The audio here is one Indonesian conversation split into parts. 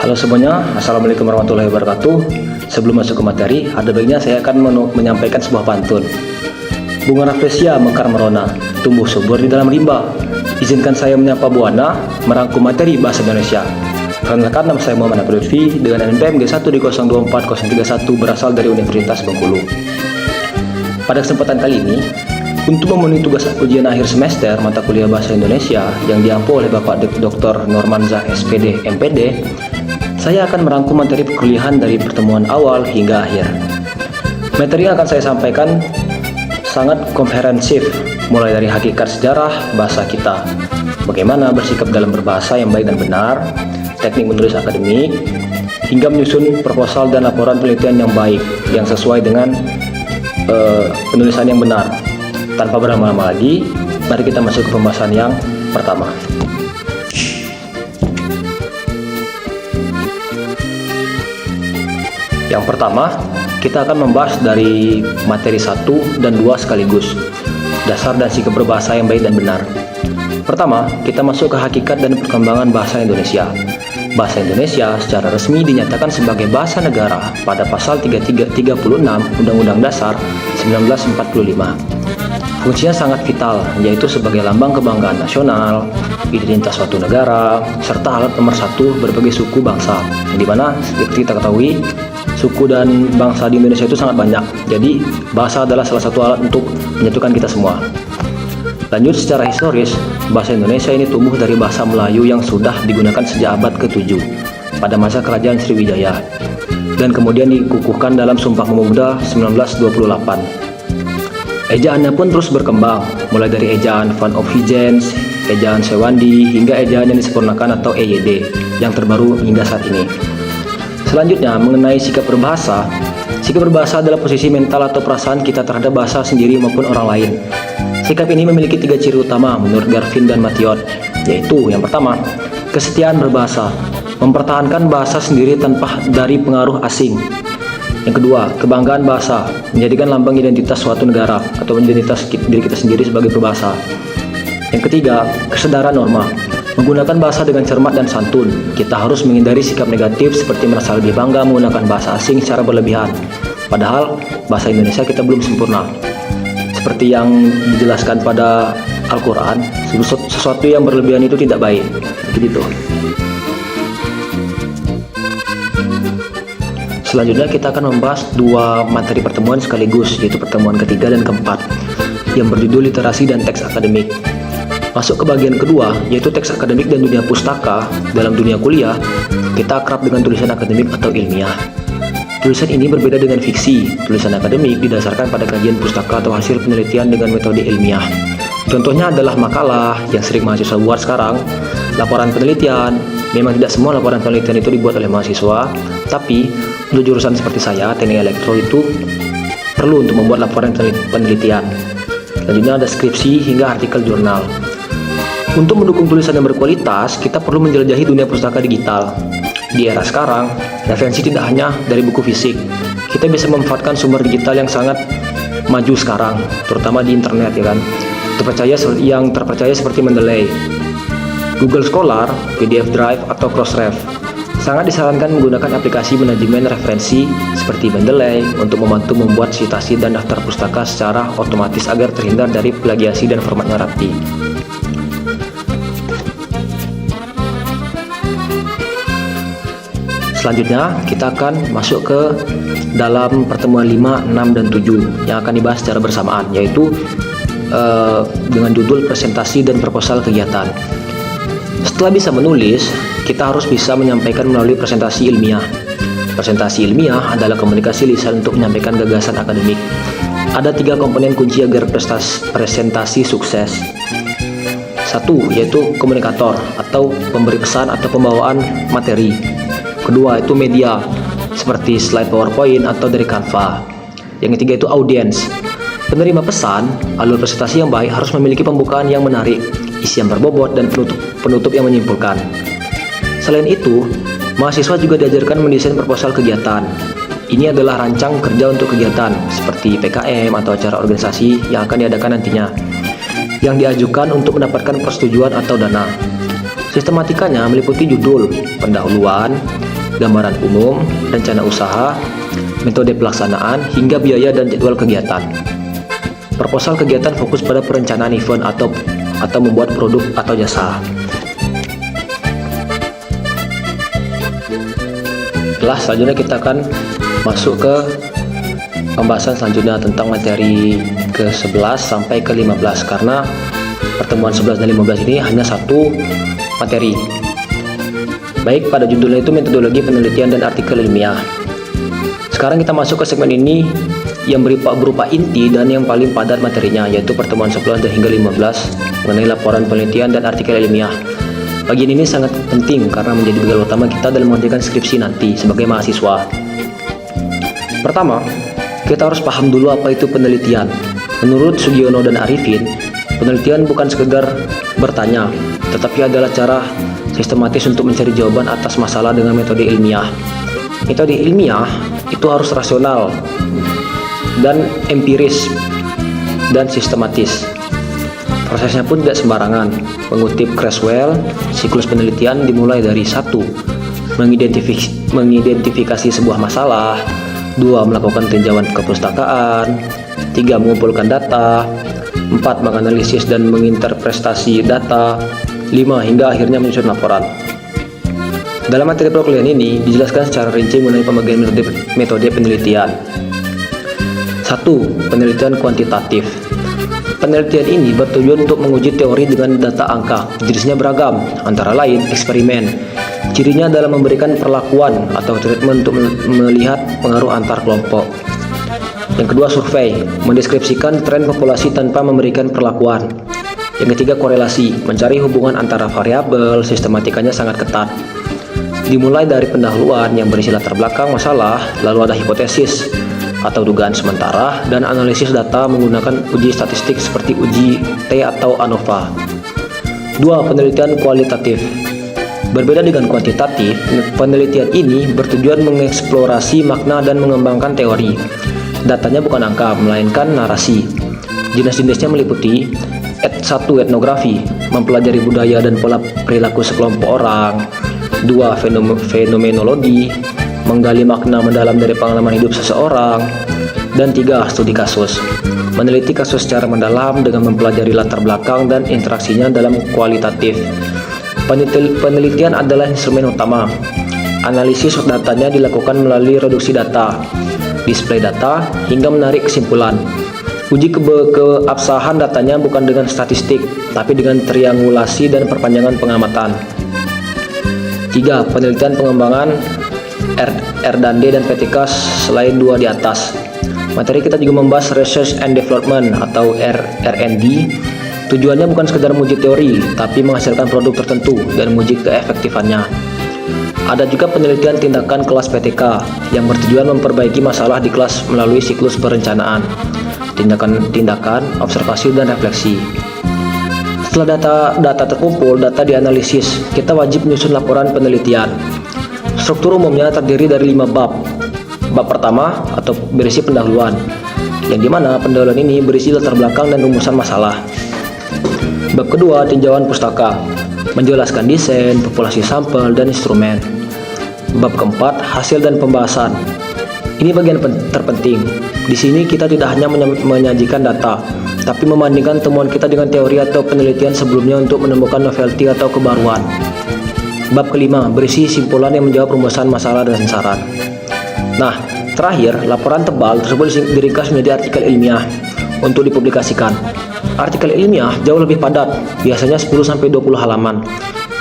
Halo semuanya, Assalamualaikum warahmatullahi wabarakatuh. Sebelum masuk ke materi, ada baiknya saya akan menyampaikan sebuah pantun. Bunga rafflesia mekar merona, tumbuh subur di dalam rimba. Izinkan saya menyapa Buana, merangkum materi bahasa Indonesia. Perkenalkan, nama saya Muhammad Abdul Lutfi dengan NPM G1 di 024031 berasal dari Universitas Bengkulu. Pada kesempatan kali ini, untuk memenuhi tugas ujian akhir semester mata kuliah Bahasa Indonesia yang diampu oleh Bapak Dr. Normanzah SPD MPD, saya akan merangkum materi perkuliahan dari pertemuan awal hingga akhir. Materi yang akan saya sampaikan sangat komprehensif, mulai dari hakikat sejarah bahasa kita, bagaimana bersikap dalam berbahasa yang baik dan benar, teknik menulis akademik, hingga menyusun proposal dan laporan penelitian yang baik, yang sesuai dengan penulisan yang benar. Tanpa berlama-lama lagi, mari kita masuk ke pembahasan yang pertama. Yang pertama, kita akan membahas dari materi 1 dan 2 sekaligus, dasar dan sikap berbahasa yang baik dan benar. Pertama, kita masuk ke hakikat dan perkembangan bahasa Indonesia. Bahasa Indonesia secara resmi dinyatakan sebagai bahasa negara pada pasal 36 Undang-Undang Dasar 1945. Fungsinya sangat vital, yaitu sebagai lambang kebanggaan nasional, identitas suatu negara, serta alat nomor 1 berbagai suku bangsa. Yang dimana seperti kita ketahui, suku dan bangsa di Indonesia itu sangat banyak. Jadi bahasa adalah salah satu alat untuk menyatukan kita semua. Lanjut, secara historis, bahasa Indonesia ini tumbuh dari bahasa Melayu yang sudah digunakan sejak abad ke-7 pada masa kerajaan Sriwijaya, dan kemudian dikukuhkan dalam Sumpah Pemuda 1928. Ejaannya pun terus berkembang, mulai dari ejaan Van Ophuijens, ejaan Sewandi, hingga ejaan yang disempurnakan atau EYD yang terbaru hingga saat ini. Selanjutnya, mengenai sikap berbahasa. Sikap berbahasa adalah posisi mental atau perasaan kita terhadap bahasa sendiri maupun orang lain. Sikap ini memiliki 3 ciri utama menurut Garvin dan Mathiot, yaitu yang pertama, kesetiaan berbahasa, mempertahankan bahasa sendiri tanpa dari pengaruh asing. Yang kedua, kebanggaan bahasa, menjadikan lambang identitas suatu negara atau identitas diri kita sendiri sebagai berbahasa. Yang ketiga, kesadaran norma, menggunakan bahasa dengan cermat dan santun. Kita harus menghindari sikap negatif seperti merasa lebih bangga menggunakan bahasa asing secara berlebihan. Padahal bahasa Indonesia kita belum sempurna. Seperti yang dijelaskan pada Al-Quran, sesuatu yang berlebihan itu tidak baik. Begitu. Selanjutnya kita akan membahas 2 materi pertemuan sekaligus, yaitu pertemuan ketiga dan keempat, yang berjudul literasi dan teks akademik. Masuk ke bagian kedua, yaitu teks akademik dan dunia pustaka. Dalam dunia kuliah, kita akrab dengan tulisan akademik atau ilmiah. Tulisan ini berbeda dengan fiksi. Tulisan akademik didasarkan pada kajian pustaka atau hasil penelitian dengan metode ilmiah. Contohnya adalah makalah yang sering mahasiswa buat sekarang, laporan penelitian. Memang tidak semua laporan penelitian itu dibuat oleh mahasiswa, tapi untuk jurusan seperti saya, teknik elektro, itu perlu untuk membuat laporan penelitian. Selanjutnya ada skripsi hingga artikel jurnal. Untuk mendukung tulisan yang berkualitas, kita perlu menjelajahi dunia pustaka digital. Di era sekarang, referensi tidak hanya dari buku fisik. Kita bisa memanfaatkan sumber digital yang sangat maju sekarang, terutama di internet, ya kan. Yang terpercaya seperti Mendeley, Google Scholar, PDF Drive, atau Crossref. Sangat disarankan menggunakan aplikasi manajemen referensi seperti Mendeley untuk membantu membuat citasi dan daftar pustaka secara otomatis agar terhindar dari plagiasi dan formatnya rapi. Selanjutnya, kita akan masuk ke dalam pertemuan 5, 6, dan 7 yang akan dibahas secara bersamaan, yaitu dengan judul presentasi dan proposal kegiatan. Setelah bisa menulis, kita harus bisa menyampaikan melalui presentasi ilmiah. Presentasi ilmiah adalah komunikasi lisan untuk menyampaikan gagasan akademik. Ada 3 komponen kunci agar presentasi sukses. 1, yaitu komunikator atau pemberi pesan atau pembawaan materi. Kedua, itu media, seperti slide PowerPoint atau dari Canva. Yang ketiga, itu audiens. Penerima pesan, alur presentasi yang baik harus memiliki pembukaan yang menarik, isi yang berbobot, dan penutup yang menyimpulkan. Selain itu, mahasiswa juga diajarkan mendesain proposal kegiatan. Ini adalah rancang kerja untuk kegiatan, seperti PKM atau acara organisasi yang akan diadakan nantinya, yang diajukan untuk mendapatkan persetujuan atau dana. Sistematikanya meliputi judul, pendahuluan, gambaran umum, rencana usaha, metode pelaksanaan, hingga biaya dan jadwal kegiatan. Proposal kegiatan fokus pada perencanaan event atau membuat produk atau jasa. Selanjutnya kita akan masuk ke pembahasan selanjutnya tentang materi ke-11 sampai ke-15, karena pertemuan 11 dan 15 ini hanya satu materi. Baik, pada judulnya itu metodologi penelitian dan artikel ilmiah. Sekarang kita masuk ke segmen ini yang berupa inti dan yang paling padat materinya, yaitu pertemuan 11 dan hingga 15 mengenai laporan penelitian dan artikel ilmiah. Bagian ini sangat penting karena menjadi bekal utama kita dalam mengerjakan skripsi nanti sebagai mahasiswa. Pertama, kita harus paham dulu apa itu penelitian. Menurut Sugiono dan Arifin, penelitian bukan sekedar bertanya, tetapi adalah cara sistematis untuk mencari jawaban atas masalah dengan metode ilmiah. Metode ilmiah itu harus rasional dan empiris dan sistematis. Prosesnya pun tidak sembarangan. Mengutip Creswell, siklus penelitian dimulai dari 1. Mengidentifikasi sebuah masalah, 2. Melakukan tinjauan kepustakaan, 3. Mengumpulkan data, 4. Menganalisis dan menginterpretasi data, 5. Hingga akhirnya menyusun laporan. Dalam materi perkuliahan ini dijelaskan secara rinci mengenai pembagian metode penelitian. 1. Penelitian kuantitatif. Penelitian ini bertujuan untuk menguji teori dengan data angka. Jenisnya beragam, antara lain eksperimen. Cirinya adalah memberikan perlakuan atau treatment untuk melihat pengaruh antar kelompok. Yang kedua, survei, mendeskripsikan tren populasi tanpa memberikan perlakuan. Yang ketiga, korelasi, mencari hubungan antara variabel, sistematikanya sangat ketat. Dimulai dari pendahuluan yang berisi latar belakang masalah, lalu ada hipotesis atau dugaan sementara, dan analisis data menggunakan uji statistik seperti uji T atau ANOVA. 2. Penelitian kualitatif. Berbeda dengan kuantitatif, penelitian ini bertujuan mengeksplorasi makna dan mengembangkan teori. Datanya bukan angka, melainkan narasi. Jenis-jenisnya meliputi 1. Etnografi, mempelajari budaya dan pola perilaku sekelompok orang. 2. Fenomenologi, menggali makna mendalam dari pengalaman hidup seseorang. Dan 3. Studi kasus, meneliti kasus secara mendalam dengan mempelajari latar belakang dan interaksinya dalam kualitatif. Penelitian adalah instrumen utama. Analisis datanya dilakukan melalui reduksi data, display data, hingga menarik kesimpulan. Uji keabsahan datanya bukan dengan statistik, tapi dengan triangulasi dan perpanjangan pengamatan. 3. Penelitian pengembangan R&D dan PTK selain 2 di atas. Materi kita juga membahas Research and Development atau R&D. Tujuannya bukan sekedar menguji teori, tapi menghasilkan produk tertentu dan menguji keefektifannya. Ada juga penelitian tindakan kelas PTK yang bertujuan memperbaiki masalah di kelas melalui siklus perencanaan, tindakan, observasi, dan refleksi. Setelah data terkumpul, data dianalisis, kita wajib menyusun laporan penelitian. Struktur umumnya terdiri dari 5 bab. Bab pertama atau berisi pendahuluan, yang dimana pendahuluan ini berisi latar belakang dan rumusan masalah. Bab kedua, tinjauan pustaka, menjelaskan desain, populasi sampel, dan instrumen. Bab keempat, hasil dan pembahasan. Ini bagian terpenting. Di sini kita tidak hanya menyajikan data, tapi membandingkan temuan kita dengan teori atau penelitian sebelumnya untuk menemukan novelty atau kebaruan. Bab kelima, berisi simpulan yang menjawab rumusan masalah dan saran. Nah, terakhir, laporan tebal tersebut diringkas menjadi artikel ilmiah untuk dipublikasikan. Artikel ilmiah jauh lebih padat, biasanya 10-20 halaman.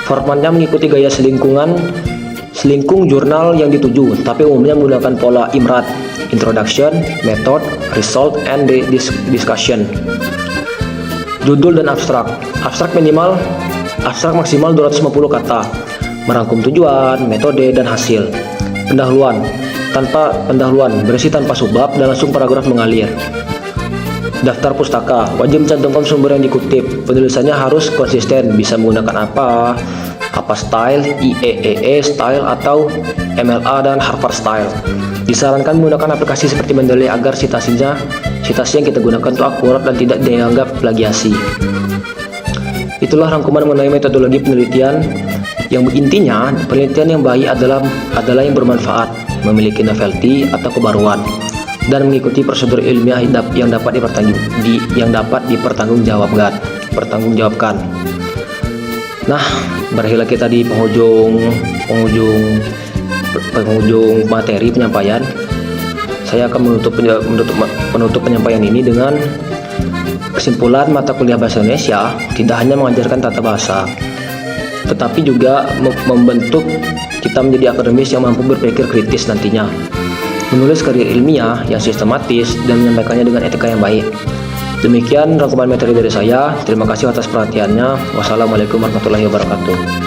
Formatnya mengikuti gaya selingkung jurnal yang dituju, tapi umumnya menggunakan pola IMRAD, Introduction, Method, Result, and Discussion. Judul dan abstrak. Abstrak maksimal 250 kata, merangkum tujuan, metode, dan hasil. Pendahuluan berisi tanpa subbab dan langsung paragraf mengalir. Daftar pustaka, wajib mencantumkan sumber yang dikutip. Penulisannya harus konsisten, bisa menggunakan apa style, IEEE style atau MLA dan Harvard style. Disarankan menggunakan aplikasi seperti Mendeley agar citasi yang kita gunakan itu akurat dan tidak dianggap plagiasi. Itulah rangkuman mengenai metodologi penelitian Yang intinya, penelitian yang baik adalah yang bermanfaat, memiliki novelty atau kebaruan, dan mengikuti prosedur ilmiah yang dapat dipertanggungjawabkan. Nah, berakhirlah kita di penghujung materi penyampaian. Saya akan menutup penyampaian ini dengan kesimpulan mata kuliah bahasa Indonesia tidak hanya mengajarkan tata bahasa, tetapi juga membentuk kita menjadi akademis yang mampu berpikir kritis nantinya, menulis karya ilmiah yang sistematis dan menyampaikannya dengan etika yang baik. Demikian rangkuman materi dari saya. Terima kasih atas perhatiannya. Wassalamualaikum warahmatullahi wabarakatuh.